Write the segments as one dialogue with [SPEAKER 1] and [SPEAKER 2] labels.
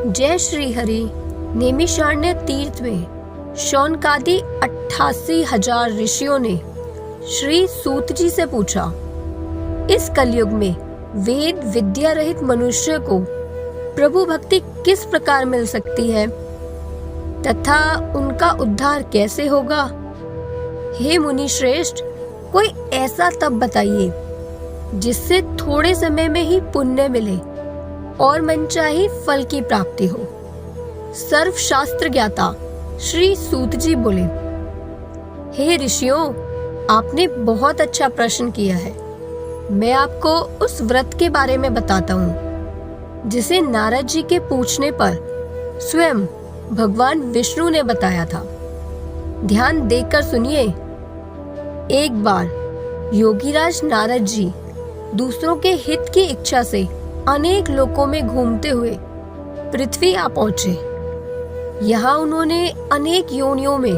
[SPEAKER 1] जय श्री हरि। नैमिषारण्य तीर्थ में शौनकादि 88,000 ऋषियों ने श्री सूत जी से पूछा, इस कलयुग में वेद विद्या रहित मनुष्य को प्रभु भक्ति किस प्रकार मिल सकती है तथा उनका उद्धार कैसे होगा। हे मुनि श्रेष्ठ, कोई ऐसा तप बताइए जिससे थोड़े समय में ही पुण्य मिले और मनचाही फल की प्राप्ति हो। सर्वशास्त्र ज्ञाता श्री सूत जी बोले, हे ऋषियों, आपने बहुत अच्छा प्रश्न किया है। मैं आपको उस व्रत के बारे में बताता हूँ जिसे नारद जी के पूछने पर स्वयं भगवान विष्णु ने बताया था। ध्यान देकर सुनिए। एक बार योगीराज नारद जी दूसरों के हित की इच्छा से अनेक लोकों में घूमते हुए पृथ्वी आ पहुंचे। यहाँ उन्होंने अनेक योनियों में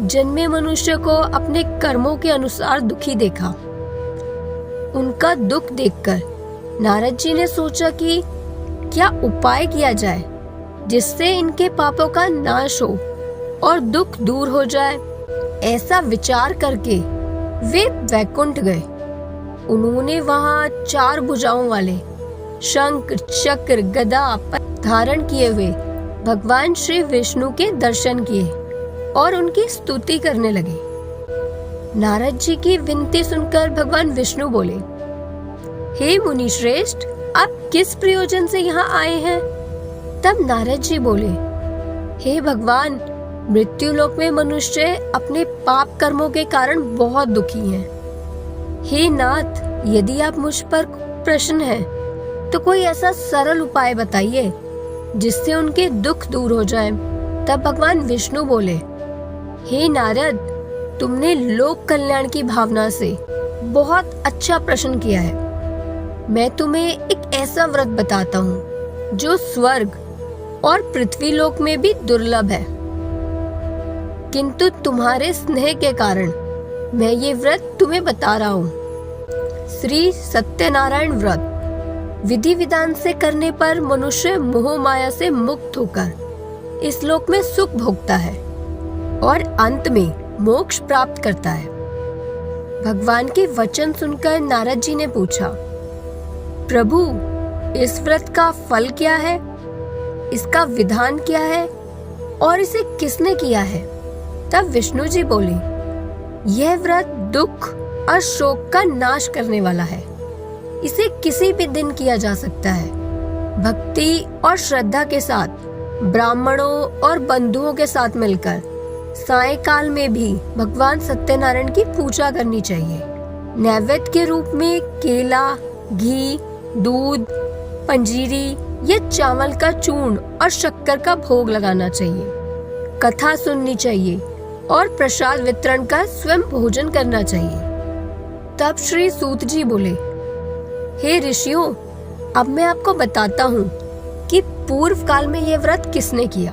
[SPEAKER 1] जन्मे मनुष्य को अपने कर्मों के अनुसार दुखी देखा। उनका दुख देखकर नारद जी ने सोचा कि क्या उपाय किया जाए जिससे इनके पापों का नाश हो और दुख दूर हो जाए। ऐसा विचार करके वे वैकुंठ गए। उन्होंने वहां 4 भुजाओं वाले शंख चक्र गदा धारण किए हुए भगवान श्री विष्णु के दर्शन किए और उनकी स्तुति करने लगे। नारद जी की विनती सुनकर भगवान विष्णु बोले, हे मुनि श्रेष्ठ, आप किस प्रयोजन से यहाँ आए हैं। तब नारद जी बोले, हे भगवान, मृत्युलोक में मनुष्य अपने पाप कर्मों के कारण बहुत दुखी हैं। हे नाथ, यदि आप मुझ पर प्रसन्न हैं तो कोई ऐसा सरल उपाय बताइए जिससे उनके दुख दूर हो जाए। तब भगवान विष्णु बोले, हे नारद, तुमने लोक कल्याण की भावना से बहुत अच्छा प्रश्न किया है। मैं तुम्हें एक ऐसा व्रत बताता हूँ जो स्वर्ग और पृथ्वी लोक में भी दुर्लभ है, किंतु तुम्हारे स्नेह के कारण मैं ये व्रत तुम्हें बता रहा हूँ। श्री सत्यनारायण व्रत विधि विधान से करने पर मनुष्य मोह माया से मुक्त होकर इस लोक में सुख भोगता है और अंत में मोक्ष प्राप्त करता है। भगवान के वचन सुनकर नारद जी ने पूछा, प्रभु, इस व्रत का फल क्या है, इसका विधान क्या है और इसे किसने किया है। तब विष्णु जी बोले, यह व्रत दुख और शोक का नाश करने वाला है। इसे किसी भी दिन किया जा सकता है। भक्ति और श्रद्धा के साथ ब्राह्मणों और बंधुओं के साथ मिलकर सायंकाल में भी भगवान सत्यनारायण की पूजा करनी चाहिए। नैवेद्य के रूप में केला, घी, दूध, पंजीरी या चावल का चूर्ण और शक्कर का भोग लगाना चाहिए। कथा सुननी चाहिए और प्रसाद वितरण का स्वयं भोजन करना चाहिए। तब श्री सूत जी बोले, हे ऋषियों, अब मैं आपको बताता हूँ कि पूर्व काल में यह व्रत किसने किया।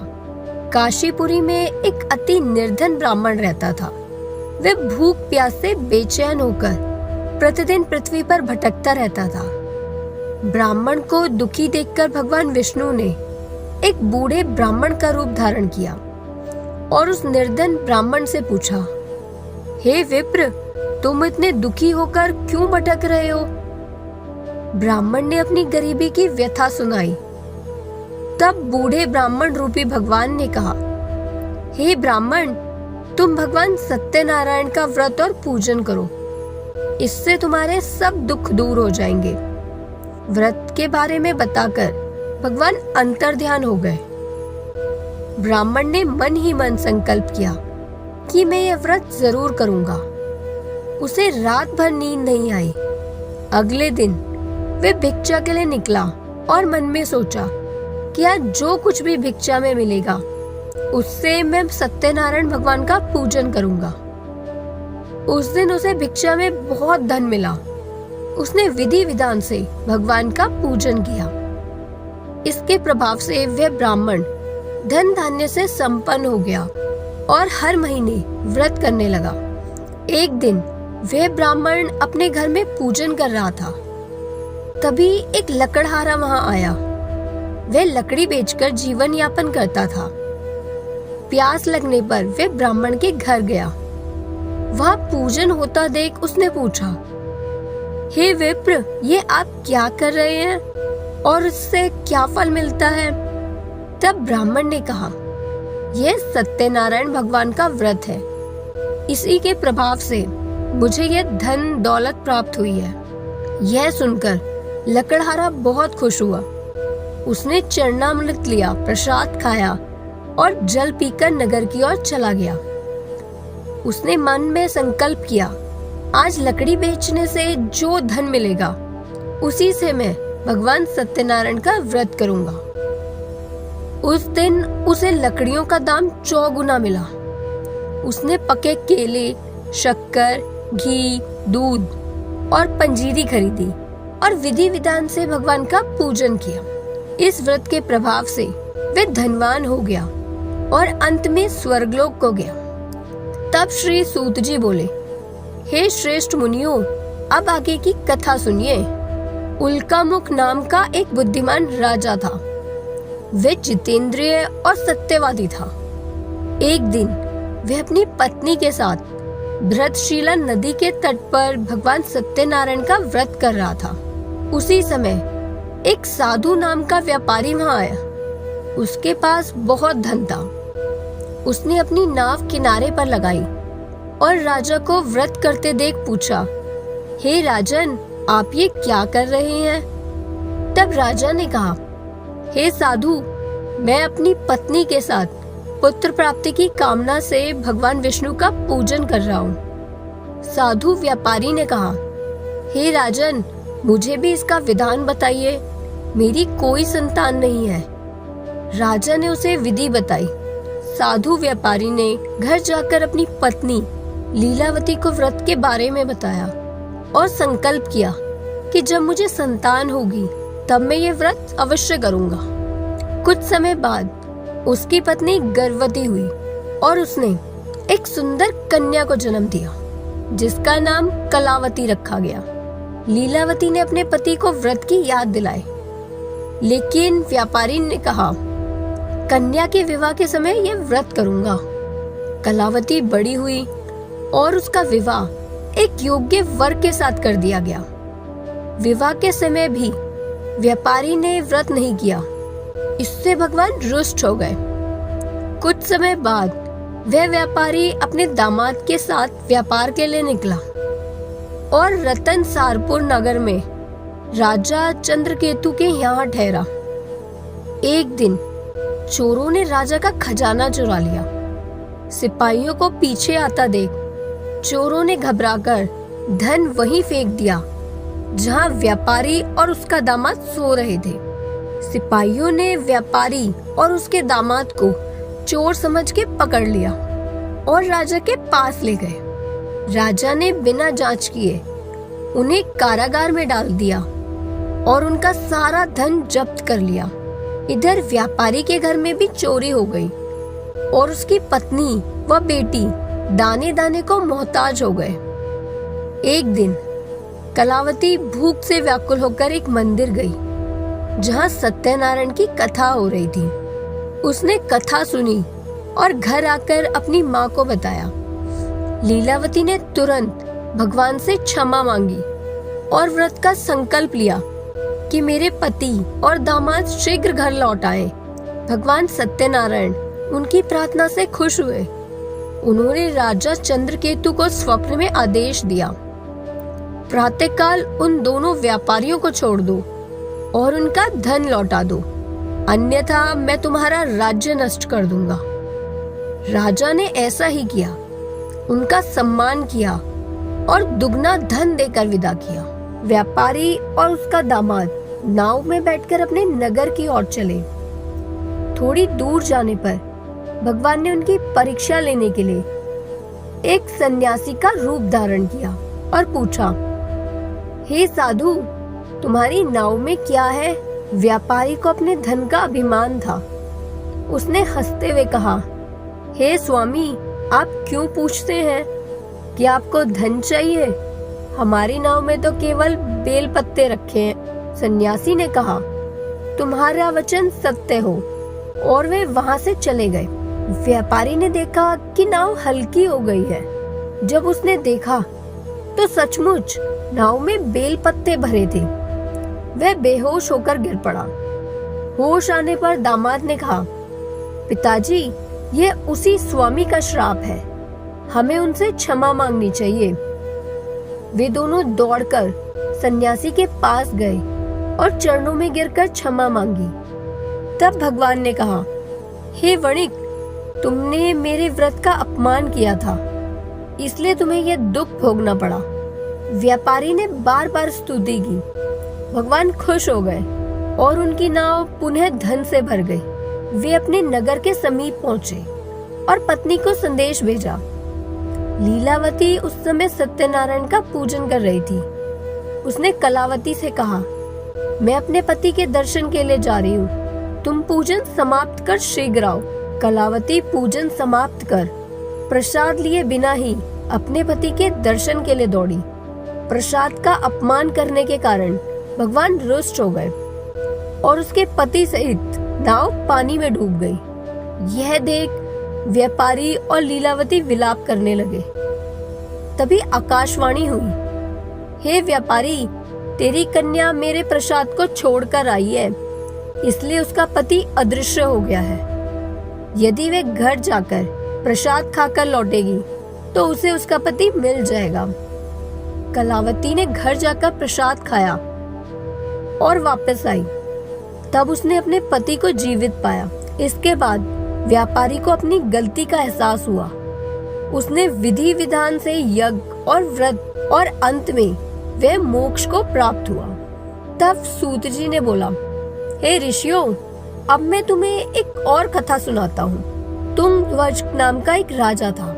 [SPEAKER 1] काशीपुरी में एक अति निर्धन ब्राह्मण रहता था। वह भूख प्यास से बेचैन होकर प्रतिदिन पृथ्वी पर भटकता रहता था। ब्राह्मण को दुखी देखकर भगवान विष्णु ने एक बूढ़े ब्राह्मण का रूप धारण किया और उस निर्धन ब्राह्मण से पूछा, हे विप्र, तुम इतने दुखी होकर क्यों भटक रहे हो। ब्राह्मण ने अपनी गरीबी की व्यथा सुनाई। तब बूढ़े ब्राह्मण रूपी भगवान ने कहा, हे ब्राह्मण, तुम भगवान सत्यनारायण का व्रत और पूजन करो, इससे तुम्हारे सब दुख दूर हो जाएंगे। व्रत के बारे में बताकर भगवान अंतर्ध्यान हो गए। ब्राह्मण ने मन ही मन संकल्प किया कि मैं यह व्रत जरूर करूंगा। उसे रात भर नींद नहीं आई। अगले दिन वे भिक्षा के लिए निकला और मन में सोचा कि आज जो कुछ भी भिक्षा में मिलेगा उससे मैं सत्यनारायण भगवान का पूजन करूंगा। उस दिन उसे भिक्षा में बहुत धन मिला। उसने विधि विधान से भगवान का पूजन किया। इसके प्रभाव से वह ब्राह्मण धन धान्य से संपन्न हो गया और हर महीने व्रत करने लगा। एक दिन वह ब्राह्मण अपने घर में पूजन कर रहा था। तभी एक लकड़हारा वहां आया वह लकड़ी बेचकर जीवन यापन करता था। प्यास लगने पर वह ब्राह्मण के घर गया। वहां पूजन होता देख उसने पूछा, हे विप्र, ये आप क्या कर रहे हैं और इससे क्या फल मिलता है? तब ब्राह्मण ने कहा, यह सत्यनारायण भगवान का व्रत है। इसी के प्रभाव से मुझे यह धन दौलत प्राप्त हुई है। यह सुनकर लकड़हारा बहुत खुश हुआ। उसने चरणामृत लिया, प्रसाद खाया और जल पीकर नगर की ओर चला गया। उसने मन में संकल्प किया, आज लकड़ी बेचने से जो धन मिलेगा उसी से मैं भगवान सत्यनारायण का व्रत करूंगा। उस दिन उसे लकड़ियों का दाम 4 गुना मिला। उसने पके केले, शक्कर, घी, दूध और पंजीरी खरीदी और विधि विधान से भगवान का पूजन किया। इस व्रत के प्रभाव से वह धनवान हो गया और अंत में स्वर्गलोक को गया। तब श्री सूत जी बोले, हे श्रेष्ठ मुनियों, अब आगे की कथा सुनिए। उल्कामुख नाम का एक बुद्धिमान राजा था। वह जितेंद्रिय और सत्यवादी था। एक दिन वह अपनी पत्नी के साथ भृतशीला नदी के तट पर भगवान सत्यनारायण का व्रत कर रहा था। उसी समय एक साधु नाम का व्यापारी वहां आया। उसके पास बहुत धन था। उसने अपनी नाव किनारे पर लगाई और राजा को व्रत करते देख पूछा, हे राजन, आप ये क्या कर रहे हैं? तब राजा ने कहा, हे साधु, मैं अपनी पत्नी के साथ पुत्र प्राप्ति की कामना से भगवान विष्णु का पूजन कर रहा हूँ। साधु व्यापारी ने कहा, हे राजन, मुझे भी इसका विधान बताइए। मेरी कोई संतान नहीं है। राजा ने उसे विधि बताई। साधु व्यापारी ने घर जाकर अपनी पत्नी लीलावती को व्रत के बारे में बताया और संकल्प किया कि जब मुझे संतान होगी तब मैं ये व्रत अवश्य करूंगा। कुछ समय बाद उसकी पत्नी गर्भवती हुई और उसने एक सुंदर कन्या को जन्म दिया, जिसका नाम कलावती रखा गया। लीलावती ने अपने पति को व्रत की याद दिलाई, लेकिन व्यापारी ने कहा, कन्या के विवाह के समय यह व्रत करूंगा। कलावती बड़ी हुई और उसका विवाह एक योग्य वर के साथ कर दिया गया। विवाह के समय भी व्यापारी ने व्रत नहीं किया। इससे भगवान रुष्ट हो गए। कुछ समय बाद वह व्यापारी अपने दामाद के साथ व्यापार के लिए निकला और रतन सारपुर नगर में राजा चंद्रकेतु के यहाँ ठहरा। एक दिन चोरों ने राजा का खजाना चुरा लिया। सिपाहियों को पीछे आता देख चोरों ने घबराकर धन वहीं फेंक दिया जहां व्यापारी और उसका दामाद सो रहे थे। सिपाहियों ने व्यापारी और उसके दामाद को चोर समझ के पकड़ लिया और राजा के पास ले गए। राजा ने बिना जांच किए उन्हें कारागार में डाल दिया और उनका सारा धन जब्त कर लिया। इधर व्यापारी के घर में भी चोरी हो गई और उसकी पत्नी व बेटी दाने दाने को मोहताज हो गए। एक दिन कलावती भूख से व्याकुल होकर एक मंदिर गई जहां सत्यनारायण की कथा हो रही थी। उसने कथा सुनी और घर आकर अपनी माँ को बताया। लीलावती ने तुरंत भगवान से क्षमा मांगी और व्रत का संकल्प लिया कि मेरे पति और दामाद शीघ्र घर लौट आए। भगवान सत्यनारायण उनकी प्रार्थना से खुश हुए। उन्होंने राजा चंद्रकेतु को स्वप्न में आदेश दिया, प्रातःकाल उन दोनों व्यापारियों को छोड़ दो और उनका धन लौटा दो, अन्यथा मैं तुम्हारा राज्य नष्ट कर दूंगा। राजा ने ऐसा ही किया, उनका सम्मान किया और दुगना धन देकर विदा किया। व्यापारी और उसका दामाद नाव में बैठकर अपने नगर की ओर चले। थोड़ी दूर जाने पर भगवान ने उनकी परीक्षा लेने के लिए एक सन्यासी का रूप धारण किया और पूछा, हे साधु, तुम्हारी नाव में क्या है? व्यापारी को अपने धन का अभिमान था। उसने हंसते हुए कहा, हे स्वामी, आप क्यों पूछते हैं कि आपको धन चाहिए? हमारी नाव में तो केवल बेल पत्ते रखे हैं। सन्यासी ने कहा, तुम्हारा वचन सत्य हो। और वे वहां से चले गए। व्यापारी ने देखा कि नाव हल्की हो गई है। जब उसने देखा तो सचमुच नाव में बेल पत्ते भरे थे। वह बेहोश होकर गिर पड़ा। होश आने पर दामाद ने कहा, पिताजी, यह उसी स्वामी का श्राप है, हमें उनसे क्षमा मांगनी चाहिए। वे दोनों दौड़कर सन्यासी के पास गए और चरणों में गिरकर क्षमा मांगी। तब भगवान ने कहा, हे वणिक, तुमने मेरे व्रत का अपमान किया था, इसलिए तुम्हें यह दुख भोगना पड़ा। व्यापारी ने बार बार स्तुति की। भगवान खुश हो गए और उनकी नाव पुनः धन से भर गई। वे अपने नगर के समीप पहुंचे और पत्नी को संदेश भेजा। लीलावती उस समय सत्यनारायण का पूजन कर रही थी। उसने कलावती से कहा, मैं अपने पति के दर्शन के लिए जा रही हूँ, तुम पूजन समाप्त कर शीघ्र आओ। कलावती पूजन समाप्त कर प्रसाद लिए बिना ही अपने पति के दर्शन के लिए दौड़ी। प्रसाद का अपमान करने के कारण भगवान रुष्ट हो गए और उसके पति सहित नाव पानी में डूब गई। यह देख व्यापारी और लीलावती विलाप करने लगे। तभी आकाशवाणी हुई, हे व्यापारी, तेरी कन्या मेरे प्रसाद को छोड़कर आई है, इसलिए उसका पति अदृश्य हो गया है। यदि वे घर जाकर प्रसाद खाकर लौटेगी तो उसे उसका पति मिल जाएगा। कलावती ने घर जाकर प्रसाद खाया और वापस आई। तब उसने अपने पति को जीवित पाया। इसके बाद व्यापारी को अपनी गलती का एहसास हुआ। उसने विधि विधान से यज्ञ और व्रत और अंत में वह मोक्ष को प्राप्त हुआ। तब सूत जी ने बोला, हे ऋषियों, अब मैं तुम्हें एक और कथा सुनाता हूँ। तुंगध्वज नाम का एक राजा था।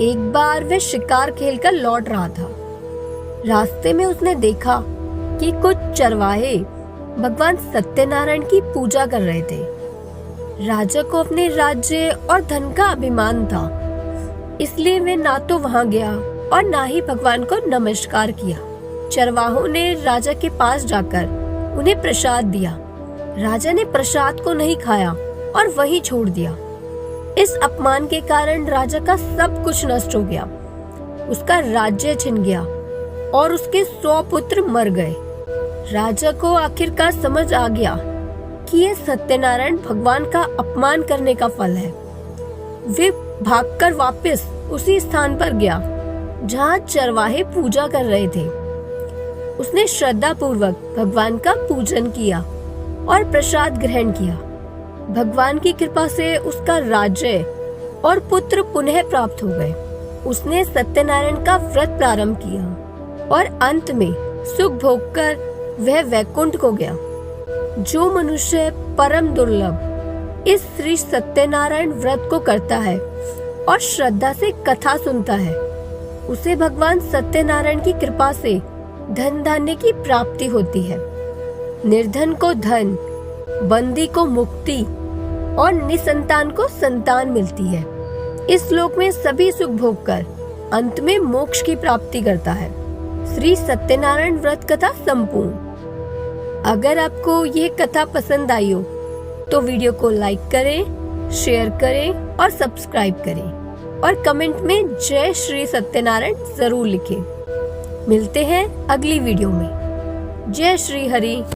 [SPEAKER 1] एक बार वह शिकार खेलकर लौट रहा था। रास्ते में उसने देखा कि कुछ चरवाहे भगवान सत्यनारायण की पूजा कर रहे थे। राजा को अपने राज्य और धन का अभिमान था, इसलिए वे ना तो वहां गया और ना ही भगवान को नमस्कार किया। चरवाहों ने राजा के पास जाकर उन्हें प्रसाद दिया। राजा ने प्रसाद को नहीं खाया और वहीं छोड़ दिया। इस अपमान के कारण राजा का सब कुछ नष्ट हो गया। उसका राज्य छिन गया और उसके 100 पुत्र मर गए। राजा को आखिरकार समझ आ गया कि यह सत्यनारायण भगवान का अपमान करने का फल है। वे भागकर वापस उसी स्थान पर गया जहाँ चरवाहे पूजा कर रहे थे। उसने श्रद्धा पूर्वक भगवान का पूजन किया और प्रसाद ग्रहण किया। भगवान की कृपा से उसका राज्य और पुत्र पुनः प्राप्त हो गए। उसने सत्यनारायण का व्रत प्रारंभ किया और अंत में सुख भोगकर वह वैकुंठ को गया। जो मनुष्य परम दुर्लभ इस श्री सत्यनारायण व्रत को करता है और श्रद्धा से कथा सुनता है, उसे भगवान सत्यनारायण की कृपा से धन धान्य की प्राप्ति होती है। निर्धन को धन, बंदी को मुक्ति और निसंतान को संतान मिलती है। इस लोक में सभी सुख भोग कर अंत में मोक्ष की प्राप्ति करता है। श्री सत्यनारायण व्रत कथा संपूर्ण। अगर आपको ये कथा पसंद आई हो तो वीडियो को लाइक करें, शेयर करें और सब्सक्राइब करें और कमेंट में जय श्री सत्यनारायण जरूर लिखें। मिलते हैं अगली वीडियो में। जय श्री हरि।